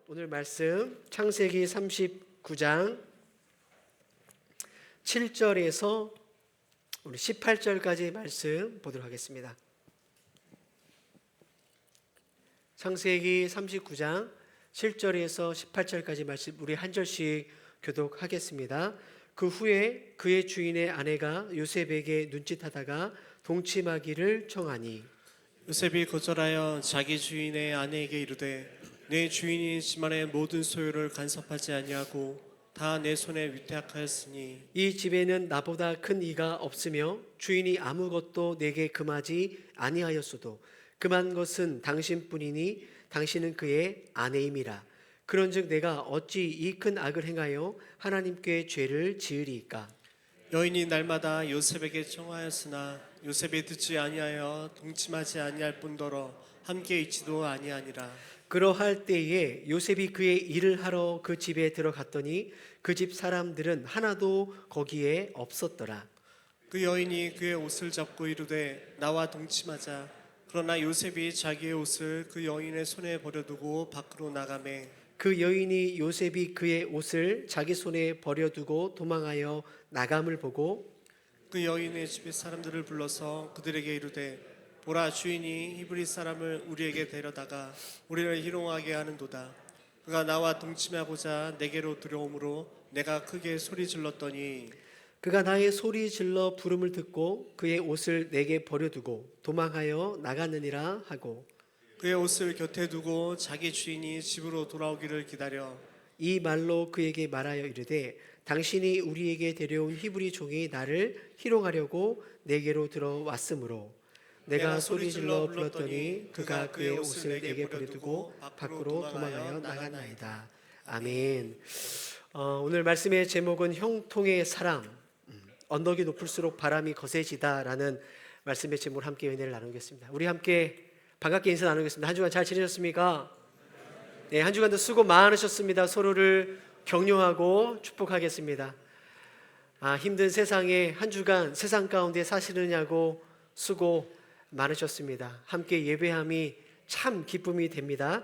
오늘 말씀 창세기 39장 7절에서 우리 18절까지 말씀 보도록 하겠습니다. 창세기 39장 7절에서 18절까지 말씀 우리 한 절씩 교독하겠습니다. 그 후에 그의 주인의 아내가 요셉에게 눈짓하다가 동침하기를 청하니 요셉이 거절하여 자기 주인의 아내에게 이르되 내 주인이 집안의 모든 소유를 간섭하지 아니하고 다 내 손에 위탁하였으니 이 집에는 나보다 큰 이가 없으며 주인이 아무것도 내게 금하지 아니하였어도 금한 것은 당신뿐이니 당신은 그의 아내임이라. 그런즉 내가 어찌 이 큰 악을 행하여 하나님께 죄를 지으리이까. 여인이 날마다 요셉에게 청하였으나 요셉이 듣지 아니하여 동침하지 아니할 뿐더러 함께 있지도 아니하니라. 그러할 때에 요셉이 그의 일을 하러 그 집에 들어갔더니 그 집 사람들은 하나도 거기에 없었더라. 그 여인이 그의 옷을 잡고 이르되 나와 동침하자. 그러나 요셉이 자기의 옷을 그 여인의 손에 버려두고 밖으로 나가매 그 여인이 요셉이 그의 옷을 자기 손에 버려두고 도망하여 나감을 보고 그 여인의 집의 사람들을 불러서 그들에게 이르되 보라, 주인이 히브리 사람을 우리에게 데려다가 우리를 희롱하게 하는도다. 그가 나와 동침하고자 내게로 들어오므로 내가 크게 소리 질렀더니 그가 나의 소리 질러 부름을 듣고 그의 옷을 내게 버려두고 도망하여 나가느니라 하고 그의 옷을 곁에 두고 자기 주인이 집으로 돌아오기를 기다려 이 말로 그에게 말하여 이르되 당신이 우리에게 데려온 히브리 종이 나를 희롱하려고 내게로 들어왔으므로 내가 소리 질러 불렀더니 그가 그의 옷을 내게 버려두고 밖으로 도망하여 나가나이다. 아멘. 오늘 말씀의 제목은 형통의 사랑, 언덕이 높을수록 바람이 거세지다라는 말씀의 제목으로 함께 은혜를 나누겠습니다. 우리 함께 반갑게 인사 나누겠습니다. 한 주간 잘 지내셨습니까? 네, 한 주간도 수고 많으셨습니다. 서로를 격려하고 축복하겠습니다. 힘든 세상에 한 주간 세상 가운데 사시느냐고 수고 많으셨습니다. 함께 예배함이 참 기쁨이 됩니다.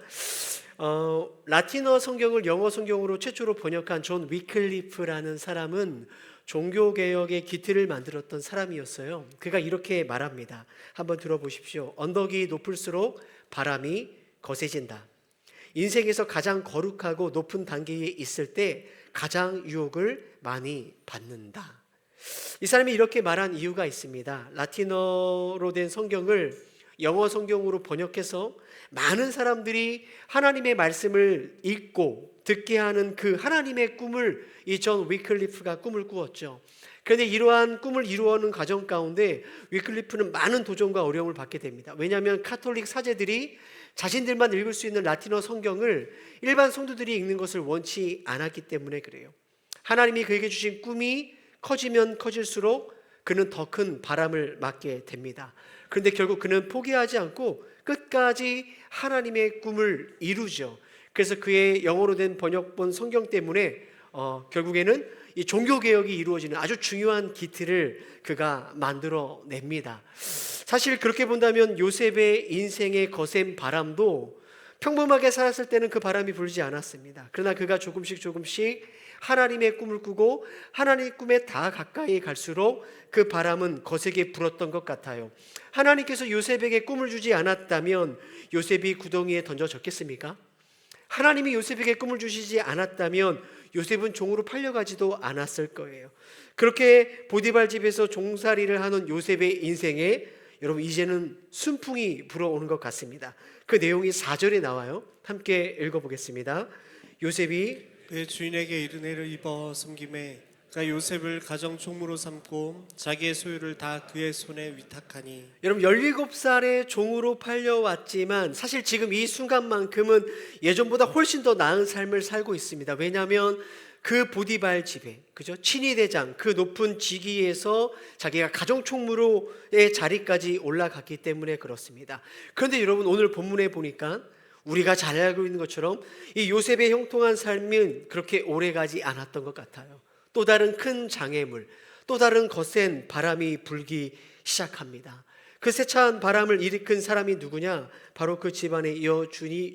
라틴어 성경을 영어 성경으로 최초로 번역한 존 위클리프라는 사람은 종교개혁의 기틀을 만들었던 사람이었어요. 그가 이렇게 말합니다. 한번 들어보십시오. 언덕이 높을수록 바람이 거세진다. 인생에서 가장 거룩하고 높은 단계에 있을 때 가장 유혹을 많이 받는다. 이 사람이 이렇게 말한 이유가 있습니다. 라틴어로 된 성경을 영어 성경으로 번역해서 많은 사람들이 하나님의 말씀을 읽고 듣게 하는 그 하나님의 꿈을 이 존 위클리프가 꿈을 꾸었죠. 그런데 이러한 꿈을 이루어가는 과정 가운데 위클리프는 많은 도전과 어려움을 받게 됩니다. 왜냐하면 카톨릭 사제들이 자신들만 읽을 수 있는 라틴어 성경을 일반 성도들이 읽는 것을 원치 않았기 때문에 그래요. 하나님이 그에게 주신 꿈이 커지면 커질수록 그는 더 큰 바람을 맞게 됩니다. 그런데 결국 그는 포기하지 않고 끝까지 하나님의 꿈을 이루죠. 그래서 그의 영어로 된 번역본 성경 때문에 결국에는 이 종교개혁이 이루어지는 아주 중요한 기틀을 그가 만들어냅니다. 사실 그렇게 본다면 요셉의 인생의 거센 바람도 평범하게 살았을 때는 그 바람이 불지 않았습니다. 그러나 그가 조금씩 하나님의 꿈을 꾸고 하나님의 꿈에 다 가까이 갈수록 그 바람은 거세게 불었던 것 같아요. 하나님께서 요셉에게 꿈을 주지 않았다면 요셉이 구덩이에 던져졌겠습니까? 하나님이 요셉에게 꿈을 주시지 않았다면 요셉은 종으로 팔려가지도 않았을 거예요. 그렇게 보디발 집에서 종살이를 하는 요셉의 인생에 여러분 이제는 순풍이 불어오는 것 같습니다. 그 내용이 4절에 나와요. 함께 읽어보겠습니다. 요셉이 그의 주인에게 이르네를 입어 섬김에 그가 요셉을 가정 총무로 삼고 자기의 소유를 다 그의 손에 위탁하니. 여러분 17살의 종으로 팔려왔지만 사실 지금 이 순간만큼은 예전보다 훨씬 더 나은 삶을 살고 있습니다. 왜냐하면 그 보디발 집에 그죠? 친위대장 그 높은 직위에서 자기가 가정 총무로의 자리까지 올라갔기 때문에 그렇습니다. 그런데 여러분 오늘 본문에 보니까 우리가 잘 알고 있는 것처럼 이 요셉의 형통한 삶은 그렇게 오래가지 않았던 것 같아요. 또 다른 큰 장애물, 또 다른 거센 바람이 불기 시작합니다. 그 세찬 바람을 일으킨 사람이 누구냐? 바로 그 집안의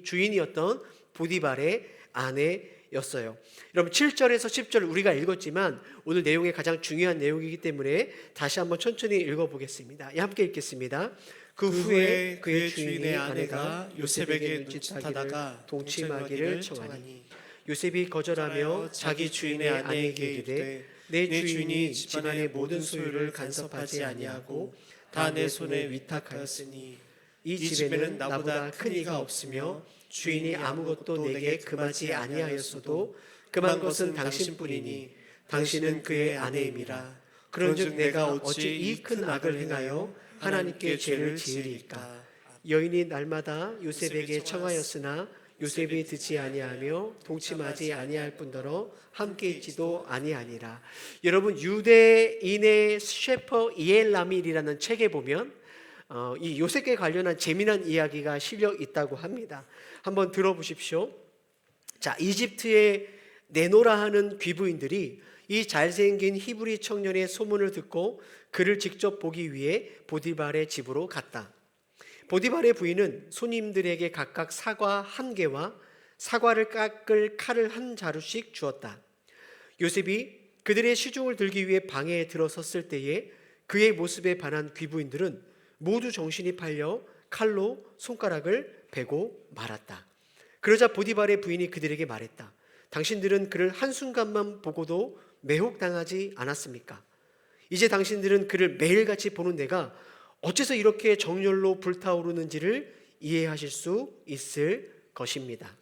주인이었던 보디발의 아내였어요. 여러분 7절에서 10절 우리가 읽었지만 오늘 내용의 가장 중요한 내용이기 때문에 다시 한번 천천히 읽어보겠습니다. 함께 읽겠습니다. 그 후에 그의 주인의 아내가 요셉에게 눈짓하다가 동침하기를 청하니 요셉이 거절하며 자기 주인의 아내에게 이르되 내 주인이 집안의 모든 소유를 간섭하지 아니하고 다 내 손에 위탁하였으니 이 집에는 나보다 큰 이가 없으며 주인이 아무것도 내게 금하지 아니하였어도 금한 것은 당신뿐이니 당신은 그의 아내임이라. 그런즉 내가 어찌 이 큰 악을 행하여 하나님께 죄를 지으리까. 여인이 날마다 요셉에게 청하였으나 요셉이 듣지 아니하며 동침하지 아니할 뿐더러 함께 있지도 아니하니라. 여러분 유대인의 셰퍼 이엘라밀이라는 책에 보면 이 요셉에 관련한 재미난 이야기가 실려 있다고 합니다. 한번 들어보십시오. 자, 이집트에 내노라 하는 귀부인들이 이 잘생긴 히브리 청년의 소문을 듣고 그를 직접 보기 위해 보디발의 집으로 갔다. 보디발의 부인은 손님들에게 각각 사과 1개와 사과를 깎을 칼을 1자루씩 주었다. 요셉이 그들의 시중을 들기 위해 방에 들어섰을 때에 그의 모습에 반한 귀부인들은 모두 정신이 팔려 칼로 손가락을 베고 말았다. 그러자 보디발의 부인이 그들에게 말했다. 당신들은 그를 한순간만 보고도 매혹당하지 않았습니까? 이제 당신들은 그를 매일같이 보는 내가 어째서 이렇게 정열로 불타오르는지를 이해하실 수 있을 것입니다.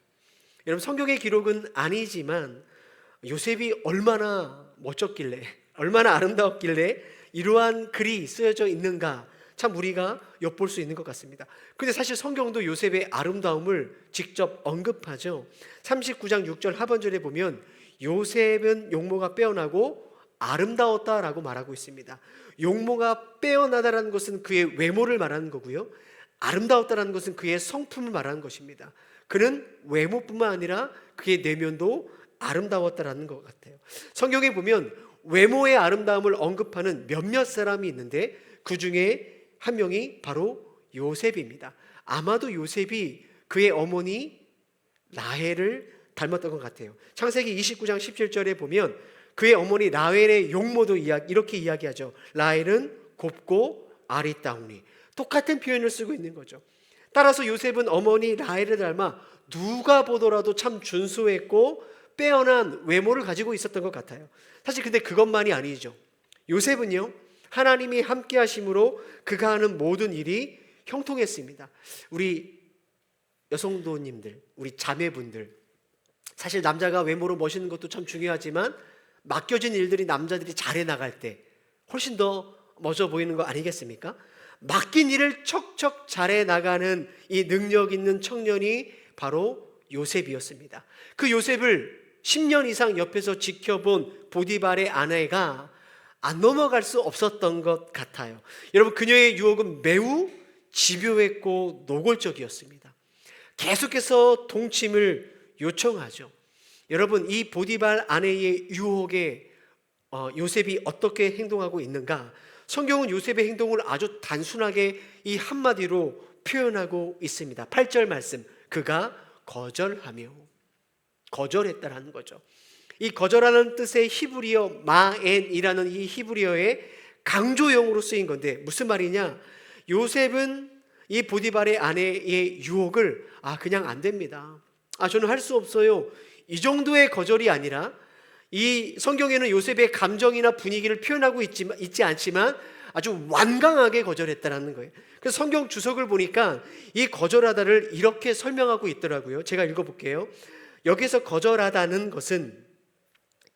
여러분 성경의 기록은 아니지만 요셉이 얼마나 멋졌길래 얼마나 아름다웠길래 이러한 글이 쓰여져 있는가 참 우리가 엿볼 수 있는 것 같습니다. 근데 사실 성경도 요셉의 아름다움을 직접 언급하죠. 39장 6절 하반절에 보면 요셉은 용모가 빼어나고 아름다웠다라고 말하고 있습니다. 용모가 빼어나다라는 것은 그의 외모를 말하는 거고요. 아름다웠다라는 것은 그의 성품을 말하는 것입니다. 그는 외모뿐만 아니라 그의 내면도 아름다웠다라는 것 같아요. 성경에 보면 외모의 아름다움을 언급하는 몇몇 사람이 있는데 그 중에 한 명이 바로 요셉입니다. 아마도 요셉이 그의 어머니 라헬을 닮았던 것 같아요. 창세기 29장 17절에 보면 그의 어머니 라헬의 용모도 이렇게 이야기하죠. 라헬은 곱고 아리따우니. 똑같은 표현을 쓰고 있는 거죠. 따라서 요셉은 어머니 라헬을 닮아 누가 보더라도 참 준수했고 빼어난 외모를 가지고 있었던 것 같아요. 사실 근데 그것만이 아니죠. 요셉은요 하나님이 함께 하심으로 그가 하는 모든 일이 형통했습니다. 우리 여성도님들, 우리 자매분들, 사실 남자가 외모로 멋있는 것도 참 중요하지만 맡겨진 일들이 남자들이 잘해 나갈 때 훨씬 더 멋져 보이는 거 아니겠습니까? 맡긴 일을 척척 잘해 나가는 이 능력 있는 청년이 바로 요셉이었습니다. 그 요셉을 10년 이상 옆에서 지켜본 보디발의 아내가 안 넘어갈 수 없었던 것 같아요. 여러분 그녀의 유혹은 매우 집요했고 노골적이었습니다. 계속해서 동침을 요청하죠. 여러분 이 보디발 아내의 유혹에 요셉이 어떻게 행동하고 있는가? 성경은 요셉의 행동을 아주 단순하게 이 한마디로 표현하고 있습니다. 8절 말씀, 그가 거절했다라는 거죠. 이 거절하는 뜻의 히브리어 마엔이라는 이 히브리어의 강조형으로 쓰인 건데 무슨 말이냐? 요셉은 이 보디발의 아내의 유혹을 그냥 안 됩니다. 저는 할 수 없어요. 이 정도의 거절이 아니라 이 성경에는 요셉의 감정이나 분위기를 표현하고 있지 않지만 아주 완강하게 거절했다라는 거예요. 그래서 성경 주석을 보니까 이 거절하다를 이렇게 설명하고 있더라고요. 제가 읽어볼게요. 여기서 거절하다는 것은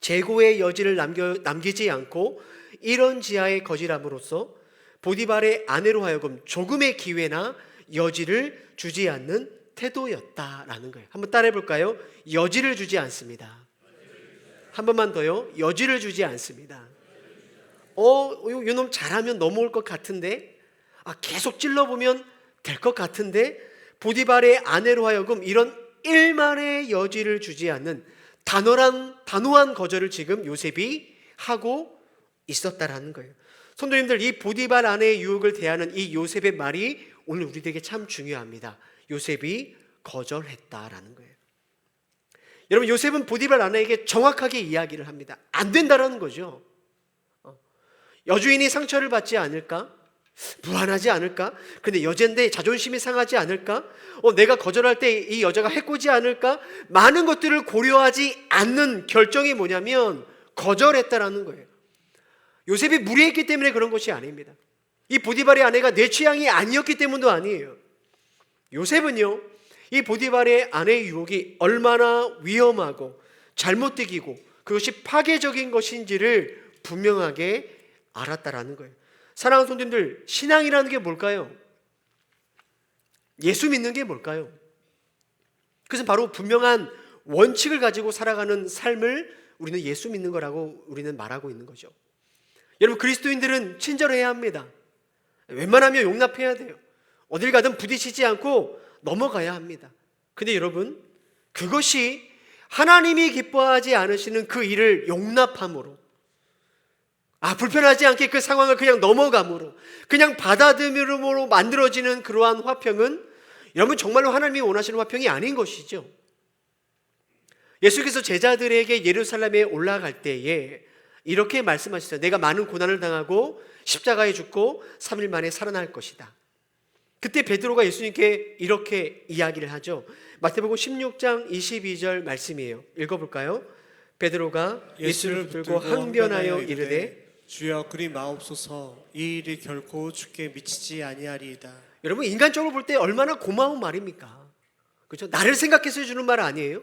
재고의 여지를 남기지 않고 이런 지하에 거절함으로써 보디발의 아내로 하여금 조금의 기회나 여지를 주지 않는 태도였다라는 거예요. 한번 따라해 볼까요? 여지를 주지 않습니다. 한 번만 더요. 여지를 주지 않습니다. 요놈 잘하면 넘어올 것 같은데, 계속 찔러보면 될 것 같은데, 보디발의 아내로 하여금 이런 일만의 여지를 주지 않는 단호한 거절을 지금 요셉이 하고 있었다라는 거예요. 성도님들, 이 보디발 아내의 유혹을 대하는 이 요셉의 말이 오늘 우리에게 참 중요합니다. 요셉이 거절했다라는 거예요. 여러분, 요셉은 보디발 아내에게 정확하게 이야기를 합니다. 안 된다라는 거죠. 여주인이 상처를 받지 않을까? 무안하지 않을까? 근데 여잔데 자존심이 상하지 않을까? 내가 거절할 때 이 여자가 해코지 않을까? 많은 것들을 고려하지 않는 결정이 뭐냐면 거절했다라는 거예요. 요셉이 무리했기 때문에 그런 것이 아닙니다. 이 보디발의 아내가 내 취향이 아니었기 때문도 아니에요. 요셉은요, 이 보디발의 아내의 유혹이 얼마나 위험하고 잘못되기고 그것이 파괴적인 것인지를 분명하게 알았다라는 거예요. 사랑하는 성도님들, 신앙이라는 게 뭘까요? 예수 믿는 게 뭘까요? 그것은 바로 분명한 원칙을 가지고 살아가는 삶을 우리는 예수 믿는 거라고 우리는 말하고 있는 거죠. 여러분, 그리스도인들은 친절해야 합니다. 웬만하면 용납해야 돼요. 어딜 가든 부딪히지 않고 넘어가야 합니다. 근데 여러분, 그것이 하나님이 기뻐하지 않으시는 그 일을 용납함으로, 불편하지 않게 그 상황을 그냥 넘어감으로, 그냥 받아들임으로 만들어지는 그러한 화평은 여러분 정말로 하나님이 원하시는 화평이 아닌 것이죠. 예수께서 제자들에게 예루살렘에 올라갈 때에 이렇게 말씀하셨어요. 내가 많은 고난을 당하고 십자가에 죽고 3일 만에 살아날 것이다. 그때 베드로가 예수님께 이렇게 이야기를 하죠. 마태복음 16장 22절 말씀이에요. 읽어볼까요? 베드로가 예수를 붙들고 항변하여 이르되 주여 그리 마옵소서, 이 일이 결코 주께 미치지 아니하리이다. 여러분, 인간적으로 볼 때 얼마나 고마운 말입니까? 그렇죠? 나를 생각해서 해주는 말 아니에요?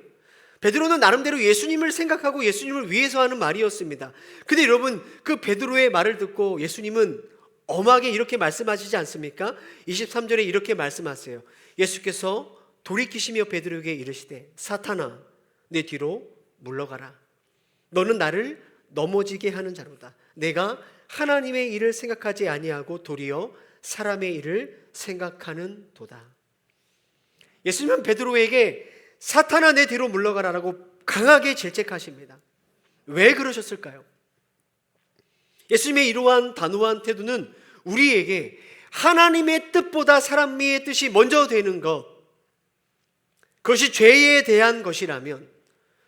베드로는 나름대로 예수님을 생각하고 예수님을 위해서 하는 말이었습니다. 근데 여러분, 그 베드로의 말을 듣고 예수님은 엄하게 이렇게 말씀하시지 않습니까? 23절에 이렇게 말씀하세요. 예수께서 돌이키시며 베드로에게 이르시되 사탄아, 내 뒤로 물러가라. 너는 나를 넘어지게 하는 자로다. 내가 하나님의 일을 생각하지 아니하고 도리어 사람의 일을 생각하는 도다. 예수님은 베드로에게 사탄아, 내 뒤로 물러가라라고 강하게 질책하십니다. 왜 그러셨을까요? 예수님의 이러한 단호한 태도는 우리에게 하나님의 뜻보다 사람의 뜻이 먼저 되는 것, 그것이 죄에 대한 것이라면,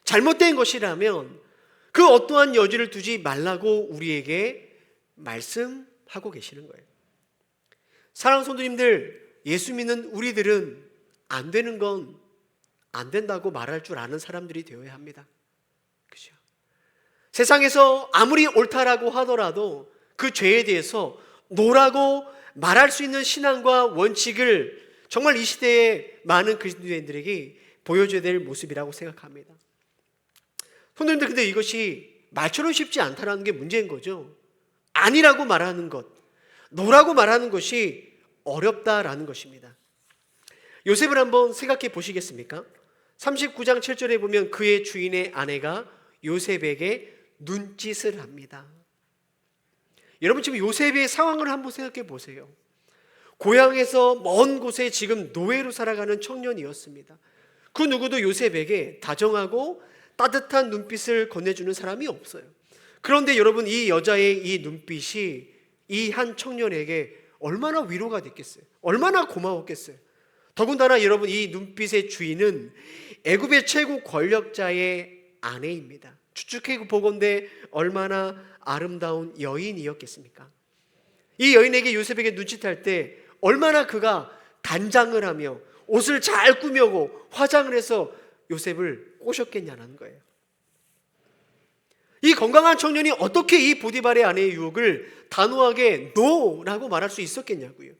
잘못된 것이라면 그 어떠한 여지를 두지 말라고 우리에게 말씀하고 계시는 거예요. 사랑하는 성도님들, 예수 믿는 우리들은 안 되는 건 안 된다고 말할 줄 아는 사람들이 되어야 합니다. 그죠? 세상에서 아무리 옳다라고 하더라도 그 죄에 대해서 노라고 말할 수 있는 신앙과 원칙을 정말 이 시대의 많은 그리스도인들에게 보여줘야 될 모습이라고 생각합니다. 성도님들, 근데 이것이 말처럼 쉽지 않다는 게 문제인 거죠. 아니라고 말하는 것, 노라고 말하는 것이 어렵다라는 것입니다. 요셉을 한번 생각해 보시겠습니까? 39장 7절에 보면 그의 주인의 아내가 요셉에게 눈짓을 합니다. 여러분, 지금 요셉의 상황을 한번 생각해 보세요. 고향에서 먼 곳에 지금 노예로 살아가는 청년이었습니다. 그 누구도 요셉에게 다정하고 따뜻한 눈빛을 건네주는 사람이 없어요. 그런데 여러분, 이 여자의 이 눈빛이 이 한 청년에게 얼마나 위로가 됐겠어요? 얼마나 고마웠겠어요? 더군다나 여러분, 이 눈빛의 주인은 애굽의 최고 권력자의 아내입니다. 추측해 보건대 얼마나 아름다운 여인이었겠습니까? 이 여인에게 요셉에게 눈짓할 때 얼마나 그가 단장을 하며 옷을 잘 꾸며고 화장을 해서 요셉을 꼬셨겠냐는 거예요. 이 건강한 청년이 어떻게 이 보디발의 아내의 유혹을 단호하게 노라고 말할 수 있었겠냐고요.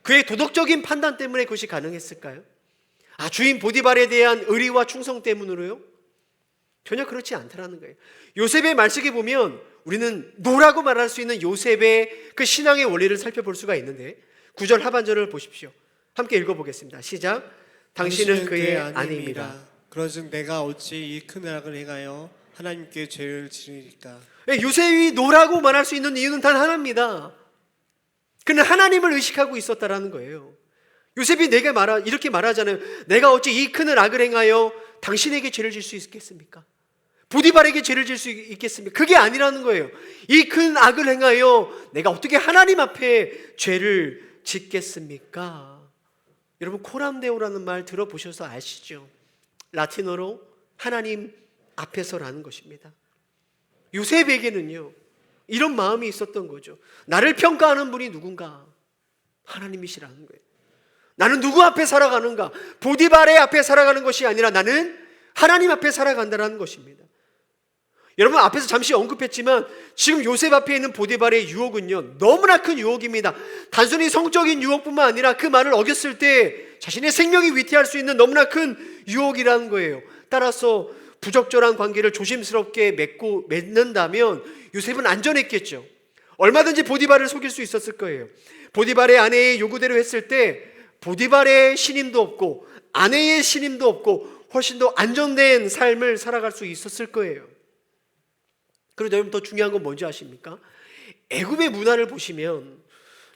그의 도덕적인 판단 때문에 그것이 가능했을까요? 주인 보디발에 대한 의리와 충성 때문으로요? 전혀 그렇지 않다라는 거예요. 요셉의 말씀에 보면 우리는 노라고 말할 수 있는 요셉의 그 신앙의 원리를 살펴볼 수가 있는데 9절 하반절을 보십시오. 함께 읽어보겠습니다. 시작. 당신은 그의 아내입니다. 그러즉 내가 어찌 이 큰 악을 행하여 하나님께 죄를 지으리까? 요셉이 노라고 말할 수 있는 이유는 단 하나입니다. 그는 하나님을 의식하고 있었다라는 거예요. 요셉이 이렇게 말하잖아요. 내가 어찌 이 큰 악을 행하여 당신에게 죄를 질 수 있겠습니까? 보디발에게 죄를 질 수 있겠습니까? 그게 아니라는 거예요. 이 큰 악을 행하여 내가 어떻게 하나님 앞에 죄를 짓겠습니까? 여러분, 코람데오라는 말 들어보셔서 아시죠? 라틴어로 하나님 앞에서라는 것입니다. 요셉에게는요, 이런 마음이 있었던 거죠. 나를 평가하는 분이 누군가? 하나님이시라는 거예요. 나는 누구 앞에 살아가는가? 보디발의 앞에 살아가는 것이 아니라 나는 하나님 앞에 살아간다는 것입니다. 여러분, 앞에서 잠시 언급했지만 지금 요셉 앞에 있는 보디발의 유혹은요, 너무나 큰 유혹입니다. 단순히 성적인 유혹뿐만 아니라 그 말을 어겼을 때 자신의 생명이 위태할 수 있는 너무나 큰 유혹이라는 거예요. 따라서 부적절한 관계를 조심스럽게 맺는다면 요셉은 안전했겠죠. 얼마든지 보디발을 속일 수 있었을 거예요. 보디발의 아내의 요구대로 했을 때 보디발의 신임도 없고 아내의 신임도 없고 훨씬 더 안정된 삶을 살아갈 수 있었을 거예요. 그리고 여러분, 더 중요한 건 뭔지 아십니까? 애굽의 문화를 보시면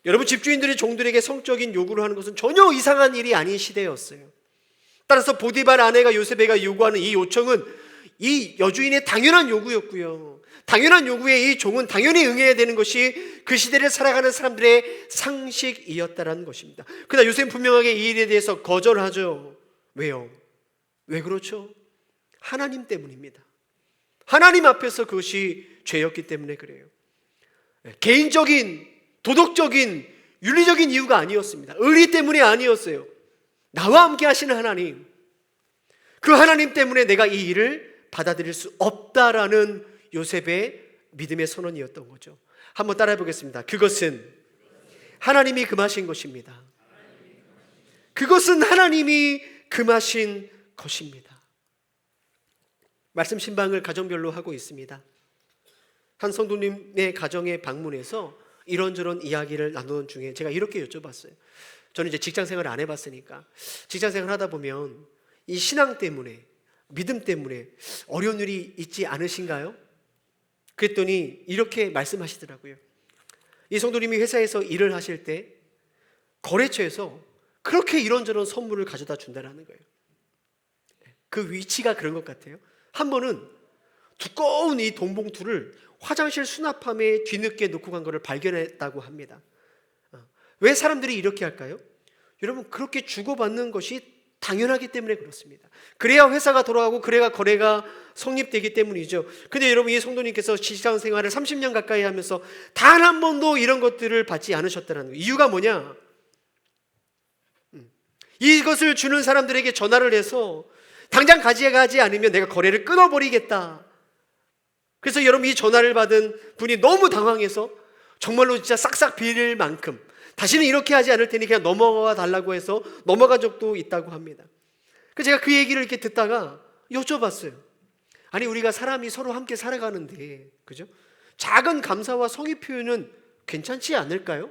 여러분, 집주인들이 종들에게 성적인 요구를 하는 것은 전혀 이상한 일이 아닌 시대였어요. 따라서 보디발 아내가 요셉에게 요구하는 이 요청은 이 여주인의 당연한 요구였고요. 당연한 요구에 이 종은 당연히 응해야 되는 것이 그 시대를 살아가는 사람들의 상식이었다는 것입니다. 그러나 요셉은 분명하게 이 일에 대해서 거절하죠. 왜요? 왜 그렇죠? 하나님 때문입니다. 하나님 앞에서 그것이 죄였기 때문에 그래요. 개인적인, 도덕적인, 윤리적인 이유가 아니었습니다. 의리 때문이 아니었어요. 나와 함께 하시는 하나님, 그 하나님 때문에 내가 이 일을 받아들일 수 없다라는 요셉의 믿음의 선언이었던 거죠. 한번 따라해 보겠습니다. 그것은 하나님이 금하신 것입니다. 그것은 하나님이 금하신 것입니다. 말씀 신방을 가정별로 하고 있습니다. 한 성도님의 가정에 방문해서 이런저런 이야기를 나누는 중에 제가 이렇게 여쭤봤어요. 저는 이제 직장 생활을 안 해봤으니까 직장 생활 하다 보면 이 신앙 때문에, 믿음 때문에 어려운 일이 있지 않으신가요? 그랬더니 이렇게 말씀하시더라고요. 이 성도님이 회사에서 일을 하실 때 거래처에서 그렇게 이런저런 선물을 가져다 준다는 거예요. 그 위치가 그런 것 같아요. 한 번은 두꺼운 이 돈봉투를 화장실 수납함에 뒤늦게 놓고 간 것을 발견했다고 합니다. 왜 사람들이 이렇게 할까요? 여러분, 그렇게 주고받는 것이 당연하기 때문에 그렇습니다. 그래야 회사가 돌아가고 그래야 거래가 성립되기 때문이죠. 근데 여러분, 이 성도님께서 직장 생활을 30년 가까이 하면서 단 한 번도 이런 것들을 받지 않으셨다는 거예요. 이유가 뭐냐? 이것을 주는 사람들에게 전화를 해서 당장 가져가지 않으면 내가 거래를 끊어버리겠다. 그래서 여러분, 이 전화를 받은 분이 너무 당황해서 정말로 진짜 싹싹 빌릴 만큼 다시는 이렇게 하지 않을 테니 그냥 넘어가 달라고 해서 넘어간 적도 있다고 합니다. 그래서 제가 그 얘기를 이렇게 듣다가 여쭤봤어요. 아니, 우리가 사람이 서로 함께 살아가는데, 그죠? 작은 감사와 성의 표현은 괜찮지 않을까요?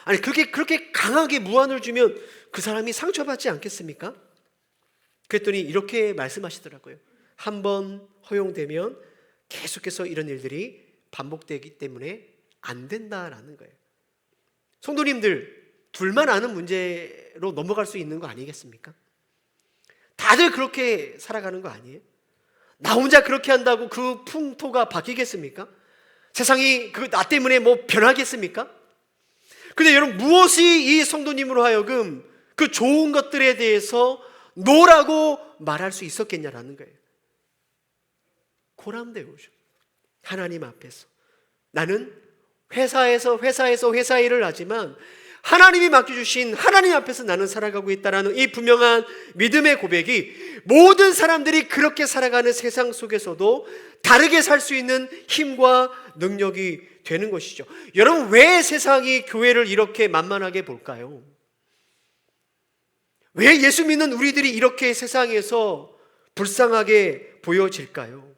아니, 그렇게 강하게 무한을 주면 그 사람이 상처받지 않겠습니까? 그랬더니 이렇게 말씀하시더라고요. 한번 허용되면 계속해서 이런 일들이 반복되기 때문에 안 된다라는 거예요. 성도님들, 둘만 아는 문제로 넘어갈 수 있는 거 아니겠습니까? 다들 그렇게 살아가는 거 아니에요? 나 혼자 그렇게 한다고 그 풍토가 바뀌겠습니까? 세상이 나 때문에 뭐 변하겠습니까? 근데 여러분, 무엇이 이 성도님으로 하여금 그 좋은 것들에 대해서 노라고 말할 수 있었겠냐라는 거예요. 고람되오죠. 하나님 앞에서 나는 회사에서 회사 일을 하지만 하나님이 맡겨주신 하나님 앞에서 나는 살아가고 있다는 이 분명한 믿음의 고백이 모든 사람들이 그렇게 살아가는 세상 속에서도 다르게 살 수 있는 힘과 능력이 되는 것이죠. 여러분, 왜 세상이 교회를 이렇게 만만하게 볼까요? 왜 예수 믿는 우리들이 이렇게 세상에서 불쌍하게 보여질까요?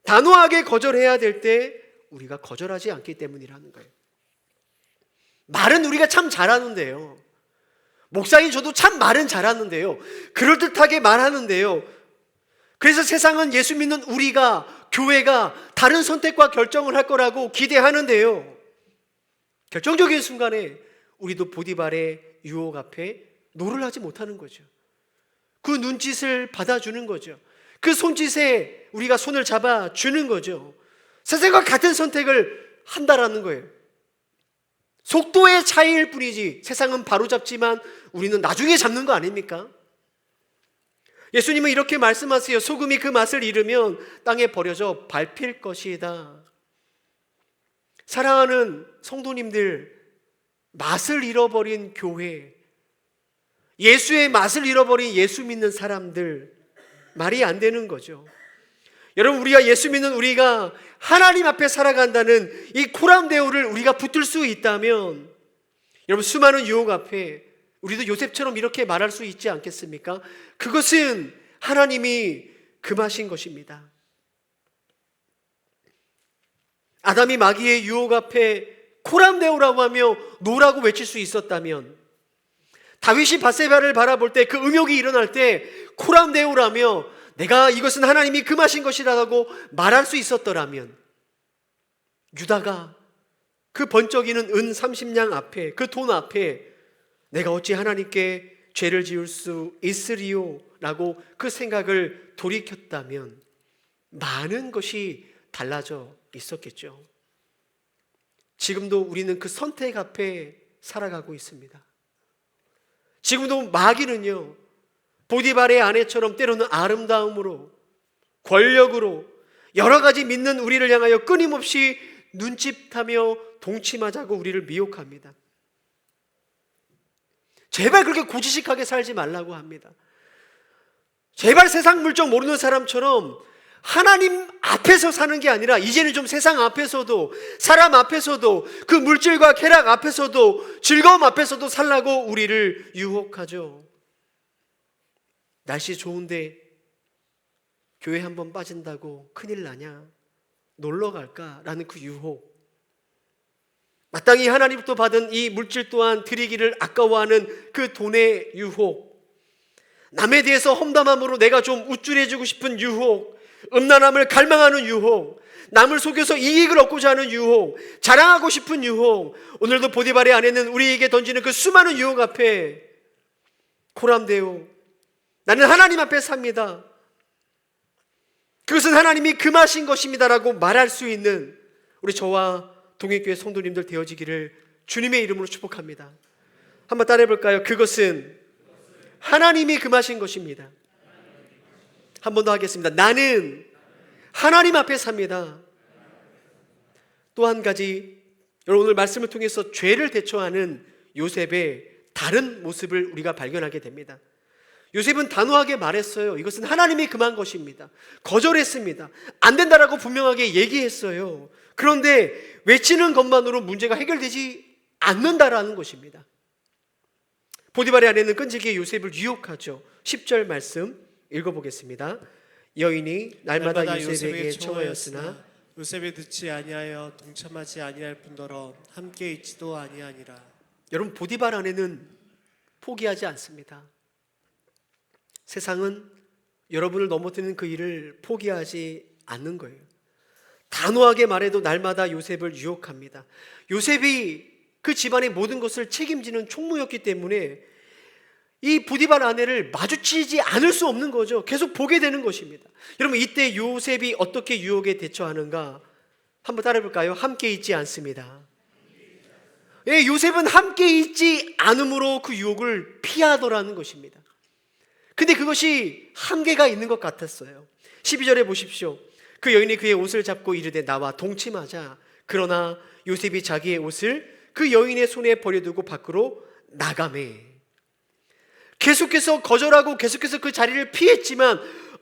단호하게 거절해야 될 때 우리가 거절하지 않기 때문이라는 거예요. 말은 우리가 참 잘하는데요. 목사님, 저도 참 말은 잘하는데요. 그럴듯하게 말하는데요. 그래서 세상은 예수 믿는 우리가, 교회가 다른 선택과 결정을 할 거라고 기대하는데요. 결정적인 순간에 우리도 보디발의 유혹 앞에 노를 하지 못하는 거죠. 그 눈짓을 받아주는 거죠. 그 손짓에 우리가 손을 잡아주는 거죠. 세상과 같은 선택을 한다라는 거예요. 속도의 차이일 뿐이지 세상은 바로잡지만 우리는 나중에 잡는 거 아닙니까? 예수님은 이렇게 말씀하세요. 소금이 그 맛을 잃으면 땅에 버려져 밟힐 것이다. 사랑하는 성도님들, 맛을 잃어버린 교회, 예수의 맛을 잃어버린 예수 믿는 사람들, 말이 안 되는 거죠. 여러분, 우리가 예수 믿는 우리가 하나님 앞에 살아간다는 이 코람데오를 우리가 붙들 수 있다면, 여러분, 수많은 유혹 앞에 우리도 요셉처럼 이렇게 말할 수 있지 않겠습니까? 그것은 하나님이 금하신 것입니다. 아담이 마귀의 유혹 앞에 코람데오라고 하며 노라고 외칠 수 있었다면, 다윗이 밧세바를 바라볼 때 그 음욕이 일어날 때 코람데오라며 내가 이것은 하나님이 금하신 것이라고 말할 수 있었더라면, 유다가 그 번쩍이는 은 30냥 앞에, 그 돈 앞에 내가 어찌 하나님께 죄를 지을 수 있으리요? 라고 그 생각을 돌이켰다면 많은 것이 달라져 있었겠죠. 지금도 우리는 그 선택 앞에 살아가고 있습니다. 지금도 마귀는요, 보디발의 아내처럼 때로는 아름다움으로, 권력으로, 여러 가지 믿는 우리를 향하여 끊임없이 눈짓하며 동침하자고 우리를 미혹합니다. 제발 그렇게 고지식하게 살지 말라고 합니다. 제발 세상 물정 모르는 사람처럼 하나님 앞에서 사는 게 아니라 이제는 좀 세상 앞에서도, 사람 앞에서도, 그 물질과 쾌락 앞에서도, 즐거움 앞에서도 살라고 우리를 유혹하죠. 날씨 좋은데 교회 한번 빠진다고 큰일 나냐? 놀러 갈까라는 그 유혹. 마땅히 하나님부터 받은 이 물질 또한 드리기를 아까워하는 그 돈의 유혹. 남에 대해서 험담함으로 내가 좀 우쭐해지고 싶은 유혹. 음란함을 갈망하는 유혹, 남을 속여서 이익을 얻고자 하는 유혹, 자랑하고 싶은 유혹. 오늘도 보디발의 아내는 우리에게 던지는 그 수많은 유혹 앞에 코람데오, 나는 하나님 앞에 삽니다, 그것은 하나님이 금하신 것입니다라고 말할 수 있는 우리 저와 동행교회 성도님들 되어지기를 주님의 이름으로 축복합니다. 한번 따라해 볼까요? 그것은 하나님이 금하신 것입니다. 한 번 더 하겠습니다. 나는 하나님 앞에 삽니다. 또 한 가지, 여러분, 오늘 말씀을 통해서 죄를 대처하는 요셉의 다른 모습을 우리가 발견하게 됩니다. 요셉은 단호하게 말했어요. 이것은 하나님이 금한 것입니다. 거절했습니다. 안 된다라고 분명하게 얘기했어요. 그런데 외치는 것만으로 문제가 해결되지 않는다라는 것입니다. 보디발의 아내는 끈질기게 요셉을 유혹하죠. 10절 말씀 읽어보겠습니다. 여인이 날마다 요셉에게 청하였으나 요셉이 듣지 아니하여 동참하지 아니할 뿐더러 함께 있지도 아니하니라. 여러분, 보디발 아내는 포기하지 않습니다. 세상은 여러분을 넘어뜨리는 그 일을 포기하지 않는 거예요. 단호하게 말해도 날마다 요셉을 유혹합니다. 요셉이 그 집안의 모든 것을 책임지는 총무였기 때문에 이 보디발 아내를 마주치지 않을 수 없는 거죠. 계속 보게 되는 것입니다. 여러분, 이때 요셉이 어떻게 유혹에 대처하는가 한번 따라해 볼까요? 함께 있지 않습니다. 예, 요셉은 함께 있지 않음으로 그 유혹을 피하더라는 것입니다. 근데 그것이 한계가 있는 것 같았어요. 12절에 보십시오. 그 여인이 그의 옷을 잡고 이르되 나와 동침하자. 그러나 요셉이 자기의 옷을 그 여인의 손에 버려두고 밖으로 나가매. 계속해서 거절하고 계속해서 그 자리를 피했지만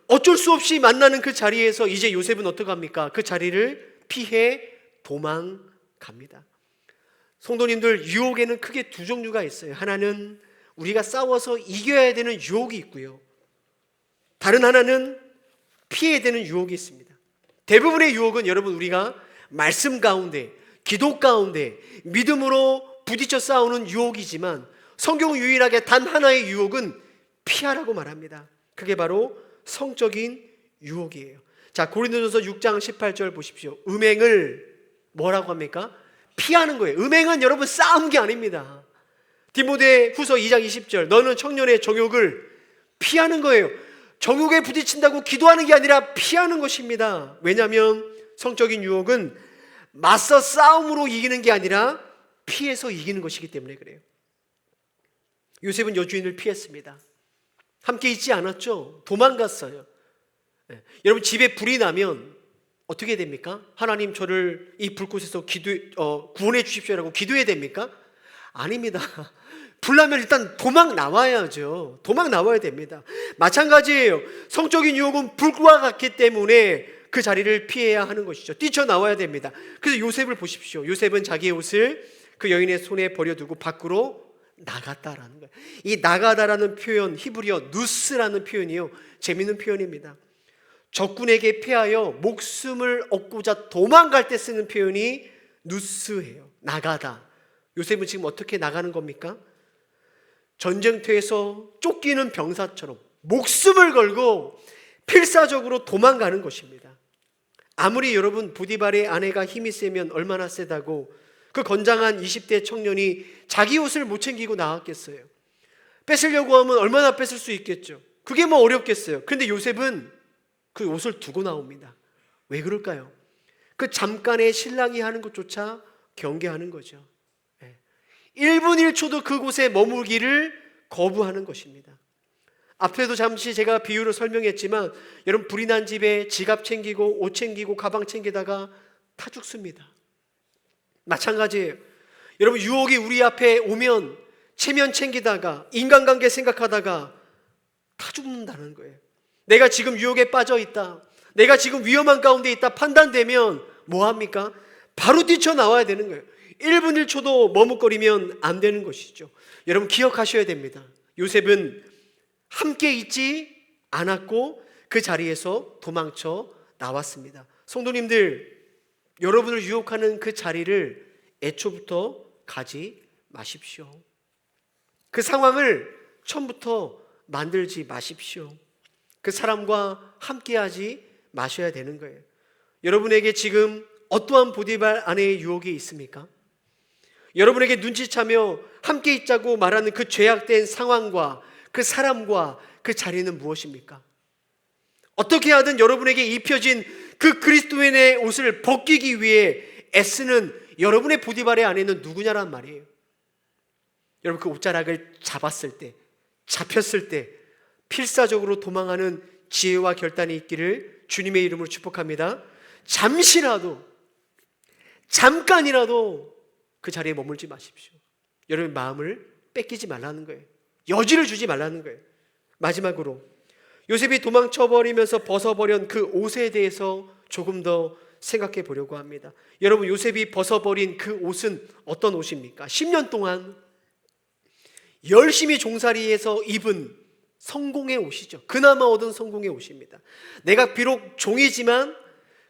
어쩔 수 없이 만나는 그 자리에서 이제 요셉은 어떻게 합니까? 그 자리를 피해 도망갑니다. 성도님들, 유혹에는 크게 두 종류가 있어요. 하나는 우리가 싸워서 이겨야 되는 유혹이 있고요, 다른 하나는 피해야 되는 유혹이 있습니다. 대부분의 유혹은 여러분, 우리가 말씀 가운데, 기도 가운데 믿음으로 부딪혀 싸우는 유혹이지만 성경은 유일하게 단 하나의 유혹은 피하라고 말합니다. 그게 바로 성적인 유혹이에요. 자, 고린도전서 6장 18절 보십시오. 음행을 뭐라고 합니까? 피하는 거예요. 음행은 여러분 싸운 게 아닙니다. 디모데 후서 2장 20절, 너는 청년의 정욕을 피하는 거예요. 정욕에 부딪힌다고 기도하는 게 아니라 피하는 것입니다. 왜냐하면 성적인 유혹은 맞서 싸움으로 이기는 게 아니라 피해서 이기는 것이기 때문에 그래요. 요셉은 여주인을 피했습니다. 함께 있지 않았죠. 도망갔어요. 여러분 집에 불이 나면 어떻게 됩니까? 하나님 저를 이 불꽃에서 구원해 주십시오라고 기도해야 됩니까? 아닙니다. 불 나면 일단 도망 나와야죠. 도망 나와야 됩니다. 마찬가지예요. 성적인 유혹은 불과 같기 때문에 그 자리를 피해야 하는 것이죠. 뛰쳐나와야 됩니다. 그래서 요셉을 보십시오. 요셉은 자기의 옷을 그 여인의 손에 버려두고 밖으로 나갔다라는 거예요. 이 나가다라는 표현, 히브리어 누스라는 표현이요, 재미있는 표현입니다. 적군에게 패하여 목숨을 얻고자 도망갈 때 쓰는 표현이 누스예요. 나가다. 요셉은 지금 어떻게 나가는 겁니까? 전쟁터에서 쫓기는 병사처럼 목숨을 걸고 필사적으로 도망가는 것입니다. 아무리 여러분 보디발의 아내가 힘이 세면 얼마나 세다고 그 건장한 20대 청년이 자기 옷을 못 챙기고 나왔겠어요? 뺏으려고 하면 얼마나 뺏을 수 있겠죠. 그게 뭐 어렵겠어요. 그런데 요셉은 그 옷을 두고 나옵니다. 왜 그럴까요? 그 잠깐의 신랑이 하는 것조차 경계하는 거죠. 1분 1초도 그곳에 머물기를 거부하는 것입니다. 앞에도 잠시 제가 비유로 설명했지만 여러분 불이 난 집에 지갑 챙기고 옷 챙기고 가방 챙기다가 타 죽습니다. 마찬가지예요. 여러분 유혹이 우리 앞에 오면 체면 챙기다가 인간관계 생각하다가 타 죽는다는 거예요. 내가 지금 유혹에 빠져 있다, 내가 지금 위험한 가운데 있다 판단되면 뭐합니까? 바로 뛰쳐나와야 되는 거예요. 1분 1초도 머뭇거리면 안 되는 것이죠. 여러분 기억하셔야 됩니다. 요셉은 함께 있지 않았고 그 자리에서 도망쳐 나왔습니다. 성도님들, 여러분을 유혹하는 그 자리를 애초부터 가지 마십시오. 그 상황을 처음부터 만들지 마십시오. 그 사람과 함께하지 마셔야 되는 거예요. 여러분에게 지금 어떠한 보디발 아내의 유혹이 있습니까? 여러분에게 눈치차며 함께 있자고 말하는 그 죄악된 상황과 그 사람과 그 자리는 무엇입니까? 어떻게 하든 여러분에게 입혀진 그 그리스도인의 옷을 벗기기 위해 애쓰는 여러분의 보디발의 아내는 누구냐란 말이에요. 여러분 그 옷자락을 잡았을 때, 잡혔을 때 필사적으로 도망하는 지혜와 결단이 있기를 주님의 이름으로 축복합니다. 잠깐이라도 그 자리에 머물지 마십시오. 여러분 마음을 뺏기지 말라는 거예요. 여지를 주지 말라는 거예요. 마지막으로 요셉이 도망쳐버리면서 벗어버린 그 옷에 대해서 조금 더 생각해 보려고 합니다. 여러분 요셉이 벗어버린 그 옷은 어떤 옷입니까? 10년 동안 열심히 종살이해서 입은 성공의 옷이죠. 그나마 얻은 성공의 옷입니다. 내가 비록 종이지만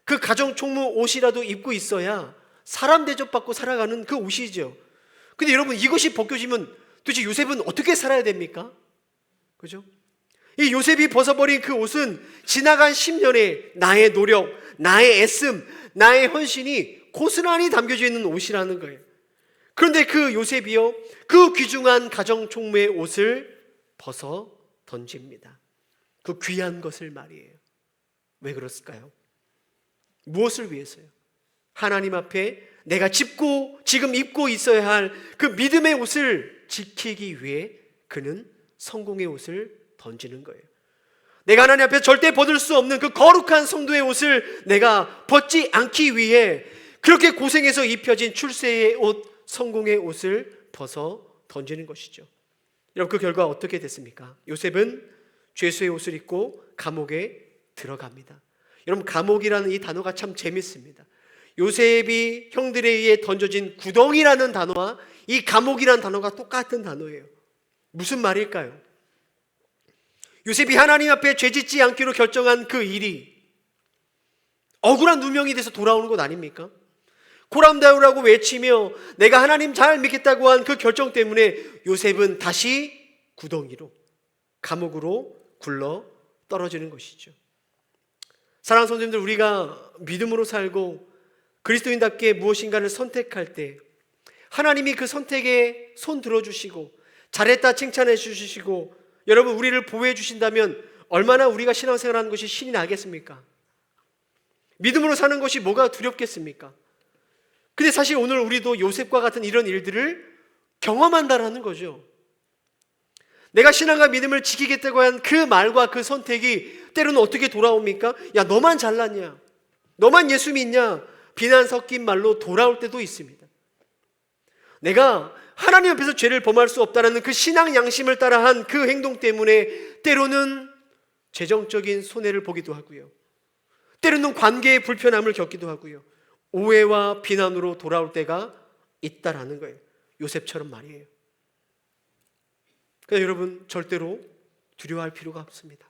그 가정총무 옷이라도 입고 있어야 사람 대접받고 살아가는 그 옷이죠. 근데 여러분 이것이 벗겨지면 도대체 요셉은 어떻게 살아야 됩니까? 그죠? 이 요셉이 벗어버린 그 옷은 지나간 10년의 나의 노력, 나의 애씀, 나의 헌신이 고스란히 담겨져 있는 옷이라는 거예요. 그런데 그 요셉이요, 그 귀중한 가정총무의 옷을 벗어 던집니다. 그 귀한 것을 말이에요. 왜 그랬을까요? 무엇을 위해서요? 하나님 앞에 내가 지금 입고 있어야 할 그 믿음의 옷을 지키기 위해 그는 성공의 옷을 던지는 거예요. 내가 하나님 앞에 절대 벗을 수 없는 그 거룩한 성도의 옷을 내가 벗지 않기 위해 그렇게 고생해서 입혀진 출세의 옷, 성공의 옷을 벗어 던지는 것이죠. 여러분 그 결과 어떻게 됐습니까? 요셉은 죄수의 옷을 입고 감옥에 들어갑니다. 여러분 감옥이라는 이 단어가 참 재밌습니다. 요셉이 형들에 의해 던져진 구덩이라는 단어와 이 감옥이라는 단어가 똑같은 단어예요. 무슨 말일까요? 요셉이 하나님 앞에 죄짓지 않기로 결정한 그 일이 억울한 누명이 돼서 돌아오는 것 아닙니까? 고람다우라고 외치며 내가 하나님 잘 믿겠다고 한 그 결정 때문에 요셉은 다시 구덩이로, 감옥으로 굴러 떨어지는 것이죠. 사랑하는 성도님들, 우리가 믿음으로 살고 그리스도인답게 무엇인가를 선택할 때 하나님이 그 선택에 손 들어주시고 잘했다 칭찬해 주시고 여러분 우리를 보호해 주신다면 얼마나 우리가 신앙생활하는 것이 신이 나겠습니까? 믿음으로 사는 것이 뭐가 두렵겠습니까? 근데 사실 오늘 우리도 요셉과 같은 이런 일들을 경험한다라는 거죠. 내가 신앙과 믿음을 지키겠다고 한 그 말과 그 선택이 때로는 어떻게 돌아옵니까? 야, 너만 잘났냐? 너만 예수 믿냐? 비난 섞인 말로 돌아올 때도 있습니다. 내가 하나님 앞에서 죄를 범할 수 없다는 그 신앙 양심을 따라한 그 행동 때문에 때로는 재정적인 손해를 보기도 하고요. 때로는 관계의 불편함을 겪기도 하고요. 오해와 비난으로 돌아올 때가 있다라는 거예요. 요셉처럼 말이에요. 그래서 여러분, 절대로 두려워할 필요가 없습니다.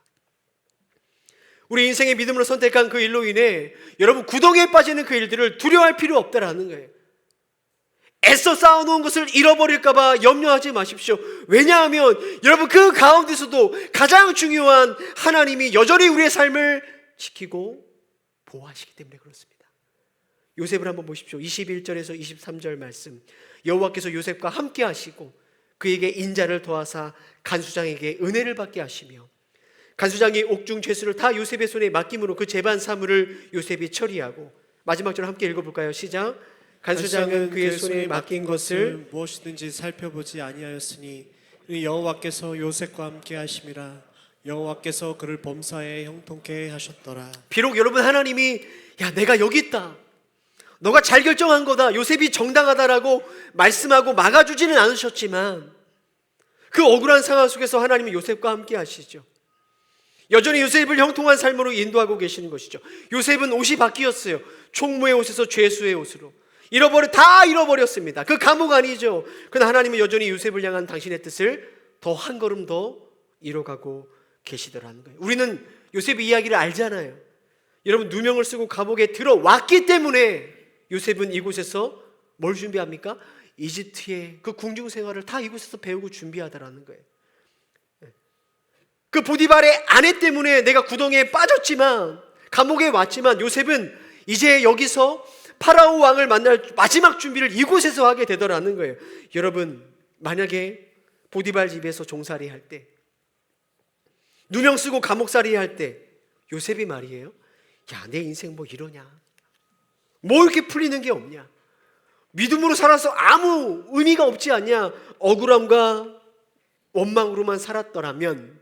우리 인생의 믿음으로 선택한 그 일로 인해 여러분 구덩이에 빠지는 그 일들을 두려워할 필요 없다라는 거예요. 애써 쌓아놓은 것을 잃어버릴까 봐 염려하지 마십시오. 왜냐하면 여러분 그 가운데서도 가장 중요한 하나님이 여전히 우리의 삶을 지키고 보호하시기 때문에 그렇습니다. 요셉을 한번 보십시오. 21절에서 23절 말씀. 여호와께서 요셉과 함께 하시고 그에게 인자를 더하사 간수장에게 은혜를 받게 하시며 간수장이 옥중 죄수를 다 요셉의 손에 맡김으로 그 재반 사물을 요셉이 처리하고, 마지막 절 함께 읽어볼까요? 시작. 간수장은 그의 손에 맡긴 것을 무엇이든지 살펴보지 아니하였으니 여호와께서 요셉과 함께 하심이라. 여호와께서 그를 범사에 형통케 하셨더라. 비록 여러분 하나님이 야 내가 여기 있다, 너가 잘 결정한 거다, 요셉이 정당하다라고 말씀하고 막아주지는 않으셨지만 그 억울한 상황 속에서 하나님은 요셉과 함께 하시죠. 여전히 요셉을 형통한 삶으로 인도하고 계시는 것이죠. 요셉은 옷이 바뀌었어요. 총무의 옷에서 죄수의 옷으로 다 잃어버렸습니다. 그 감옥 아니죠. 그러나 하나님은 여전히 요셉을 향한 당신의 뜻을 더 한 걸음 더 이뤄가고 계시더라는 거예요. 우리는 요셉의 이야기를 알잖아요. 여러분 누명을 쓰고 감옥에 들어왔기 때문에 요셉은 이곳에서 뭘 준비합니까? 이집트의 그 궁중 생활을 다 이곳에서 배우고 준비하다라는 거예요. 그 보디발의 아내 때문에 내가 구덩이에 빠졌지만, 감옥에 왔지만 요셉은 이제 여기서 파라오 왕을 만날 마지막 준비를 이곳에서 하게 되더라는 거예요. 여러분 만약에 보디발 집에서 종살이 할 때, 누명 쓰고 감옥살이 할 때 요셉이 말이에요, 야 내 인생 뭐 이러냐, 뭐 이렇게 풀리는 게 없냐, 믿음으로 살아서 아무 의미가 없지 않냐, 억울함과 원망으로만 살았더라면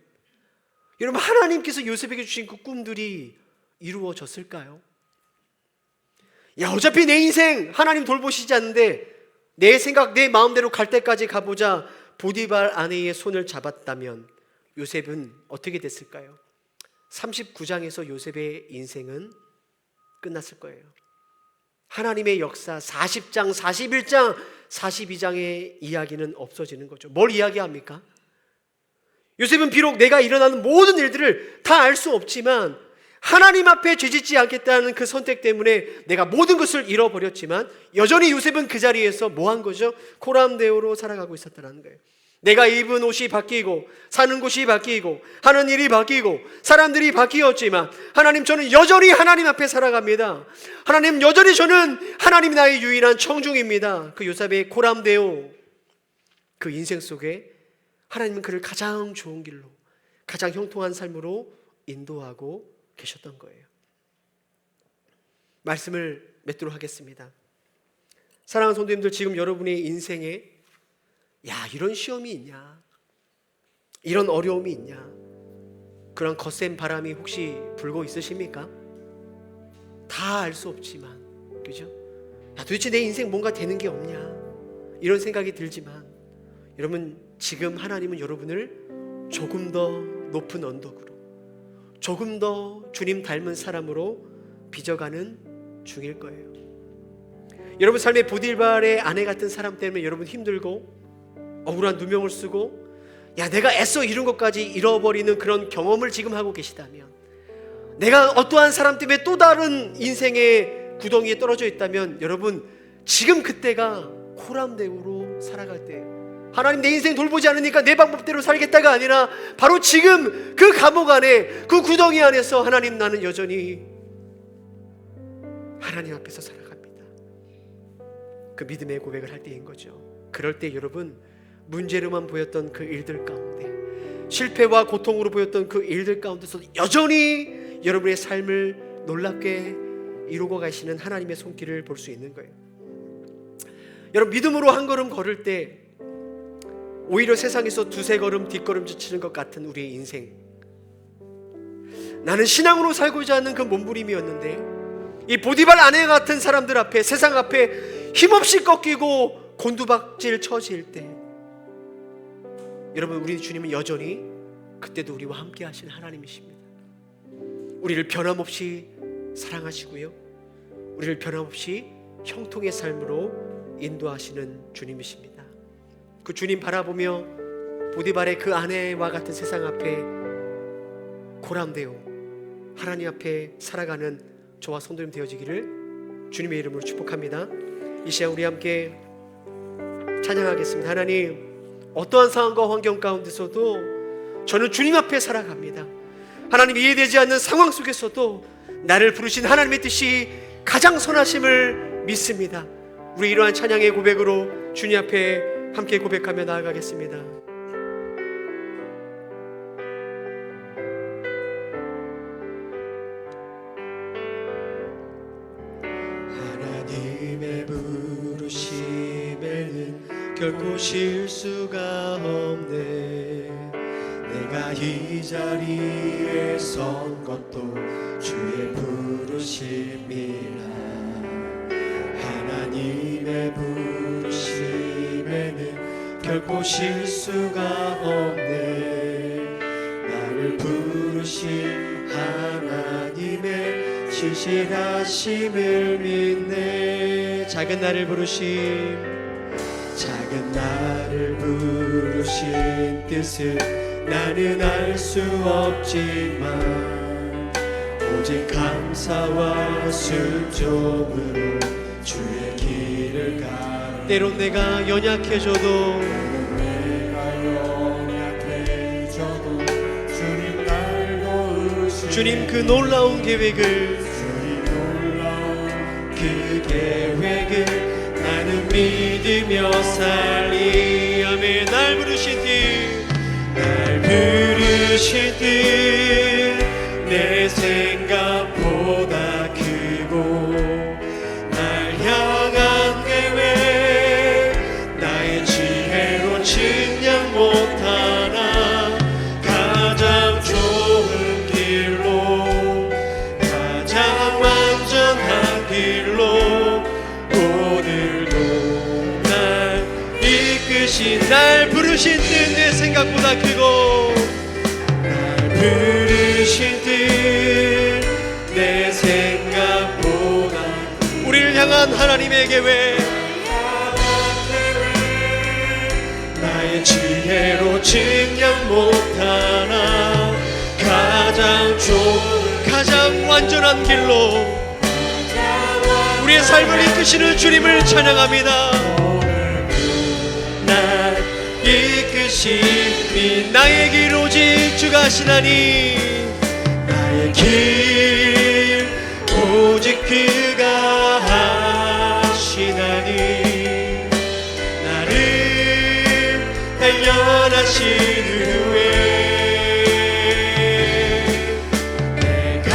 여러분 하나님께서 요셉에게 주신 그 꿈들이 이루어졌을까요? 야 어차피 내 인생 하나님 돌보시지 않는데 내 생각 내 마음대로 갈 때까지 가보자, 보디발 아내의 손을 잡았다면 요셉은 어떻게 됐을까요? 39장에서 요셉의 인생은 끝났을 거예요. 하나님의 역사 40장, 41장, 42장의 이야기는 없어지는 거죠. 뭘 이야기합니까? 요셉은 비록 내가 일어나는 모든 일들을 다 알 수 없지만 하나님 앞에 죄짓지 않겠다는 그 선택 때문에 내가 모든 것을 잃어버렸지만 여전히 요셉은 그 자리에서 뭐 한 거죠? 코람데오로 살아가고 있었다는 거예요. 내가 입은 옷이 바뀌고 사는 곳이 바뀌고 하는 일이 바뀌고 사람들이 바뀌었지만 하나님 저는 여전히 하나님 앞에 살아갑니다. 하나님 여전히 저는 하나님이 나의 유일한 청중입니다. 그 요셉의 코람데오 그 인생 속에 하나님은 그를 가장 좋은 길로, 가장 형통한 삶으로 인도하고 계셨던 거예요. 말씀을 맺도록 하겠습니다. 사랑하는 성도님들, 지금 여러분의 인생에 야 이런 시험이 있냐, 이런 어려움이 있냐, 그런 거센 바람이 혹시 불고 있으십니까? 다 알 수 없지만, 그죠? 야 도대체 내 인생 뭔가 되는 게 없냐, 이런 생각이 들지만 여러분 지금 하나님은 여러분을 조금 더 높은 언덕으로, 조금 더 주님 닮은 사람으로 빚어가는 중일 거예요. 여러분 삶의 보디발의 아내 같은 사람 때문에 여러분 힘들고 억울한 누명을 쓰고 야 내가 애써 이룬 것까지 잃어버리는 그런 경험을 지금 하고 계시다면, 내가 어떠한 사람 때문에 또 다른 인생의 구덩이에 떨어져 있다면 여러분 지금 그때가 코람데오로 살아갈 때예요. 하나님 내 인생 돌보지 않으니까 내 방법대로 살겠다가 아니라 바로 지금 그 감옥 안에 그 구덩이 안에서 하나님 나는 여전히 하나님 앞에서 살아갑니다. 그 믿음의 고백을 할 때인 거죠. 그럴 때 여러분 문제로만 보였던 그 일들 가운데, 실패와 고통으로 보였던 그 일들 가운데서 여전히 여러분의 삶을 놀랍게 이루고 가시는 하나님의 손길을 볼 수 있는 거예요. 여러분 믿음으로 한 걸음 걸을 때 오히려 세상에서 두세 걸음 뒷걸음질 치는 것 같은 우리의 인생, 나는 신앙으로 살고자 하는 그 몸부림이었는데 이 보디발 아내 같은 사람들 앞에, 세상 앞에 힘없이 꺾이고 곤두박질 쳐질 때, 여러분, 우리 주님은 여전히 그때도 우리와 함께 하신 하나님이십니다. 우리를 변함없이 사랑하시고요, 우리를 변함없이 형통의 삶으로 인도하시는 주님이십니다. 그 주님 바라보며 보디발의 그 아내와 같은 세상 앞에 고람되어 하나님 앞에 살아가는 저와 성도님 되어지기를 주님의 이름으로 축복합니다. 이 시간 우리 함께 찬양하겠습니다. 하나님, 어떠한 상황과 환경 가운데서도 저는 주님 앞에 살아갑니다. 하나님, 이해되지 않는 상황 속에서도 나를 부르신 하나님의 뜻이 가장 선하심을 믿습니다. 우리 이러한 찬양의 고백으로 주님 앞에 함께 고백하며 나아가겠습니다. 하나님의 부르심에는 결코 실수가 없네. 내가 이 자리에 선 것도 주의 부르심이라. 하나님의 부르심에는 결코 실수가 없네. 나를 부르신 하나님의 신실하심을 믿네. 작은 나를 부르신 뜻을 나는 알 수 없지만 오직 감사와 순종으로 주의 길을 가. 때론 내가 연약해져도 주님 날 도우시네. 주님 그 놀라운 계획을 나는 믿으며 살리. 아멘. 날 부르신 뜻 내 생각보다 크고 날 향한 계획 나의 지혜로 측량 못하나 가장 좋은 길로, 가장 완전한 길로 오늘도 날 이끄신, 날 부르신 뜻 내 생각보다 크고 부르신 뜻 내 생각보다, 우리를 향한 하나님의 계획 나의 지혜로 측량 못하나 가장 좋은, 가장 완전한 길로 우리의 삶을 이끄시는 주님을 찬양합니다. 날 이끄심이 나의 길 오직 주가 하시나니, 나의 길 오직 그가 하시나니, 나를 단련하신 후에 내가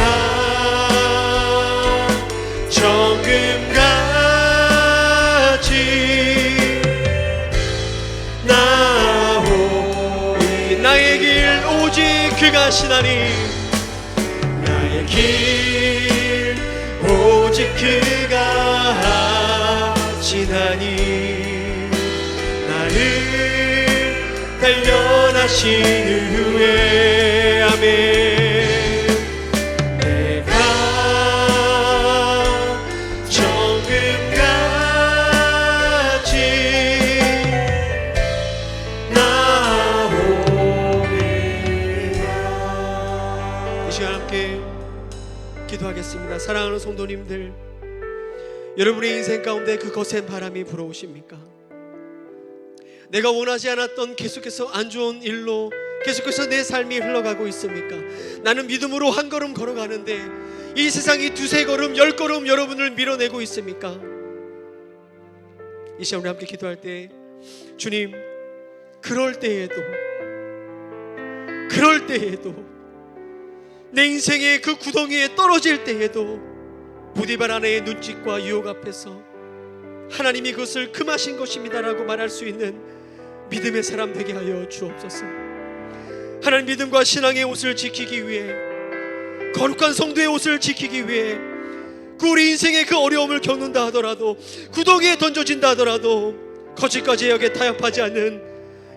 정금같이 나의 길 오직 그가 하시나니, 나의 길 오직 그가 하시나니, 나를 단련하신 후에 아멘. 내가 정금같이 기도하겠습니다. 사랑하는 성도님들, 여러분의 인생 가운데 그 거센 바람이 불어오십니까? 내가 원하지 않았던 계속해서 안 좋은 일로 계속해서 내 삶이 흘러가고 있습니까? 나는 믿음으로 한 걸음 걸어가는데 이 세상이 두세 걸음, 10걸음 여러분을 밀어내고 있습니까? 이 시간 우리 함께 기도할 때, 주님, 그럴 때에도 내 인생의 그 구덩이에 떨어질 때에도 보디발 아내의 눈짓과 유혹 앞에서 하나님이 그것을 금하신 것입니다라고 말할 수 있는 믿음의 사람 되게 하여 주옵소서. 하나님, 믿음과 신앙의 옷을 지키기 위해, 거룩한 성도의 옷을 지키기 위해, 그 우리 인생의 그 어려움을 겪는다 하더라도, 구덩이에 던져진다 하더라도 거짓까지 역에 타협하지 않는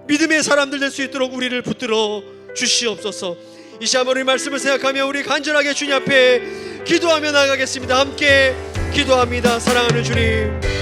믿음의 사람들 될 수 있도록 우리를 붙들어 주시옵소서. 이 시간 우리 말씀을 생각하며 우리 간절하게 주님 앞에 기도하며 나아가겠습니다. 함께 기도합니다. 사랑하는 주님,